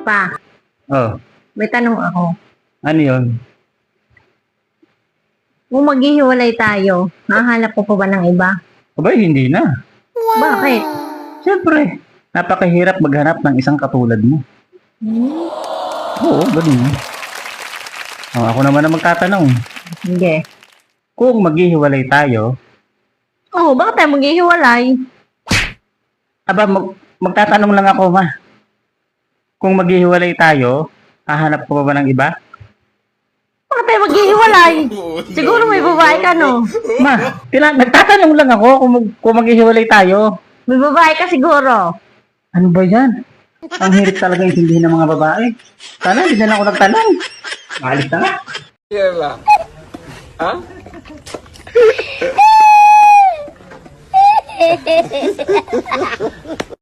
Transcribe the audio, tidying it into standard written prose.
Pa, Oh, may tanong ako. ano yun? Kung maghihiwalay tayo, hahanap ko pa ba ng iba? Abay, hindi na. Bakit? Siyempre, napakahirap maghanap ng isang katulad mo. Oo, ganun. Oh, ako naman na magtatanong. Hindi. Kung maghihiwalay tayo, Oo, bakit tayo maghihiwalay? aba, magtatanong lang ako, ma. Kung maghihiwalay tayo, hahanap ko pa ba ng iba? Bakit tayo maghihiwalay? Siguro may babae ka, no? Ma, nagtatanong lang ako kung maghihiwalay tayo. May babae ka siguro. Ano ba yan? Ang hirap talaga intindihin ng mga babae. Sana, hindi na lang ako nagtanong. Malis na nga. Yela. Ha?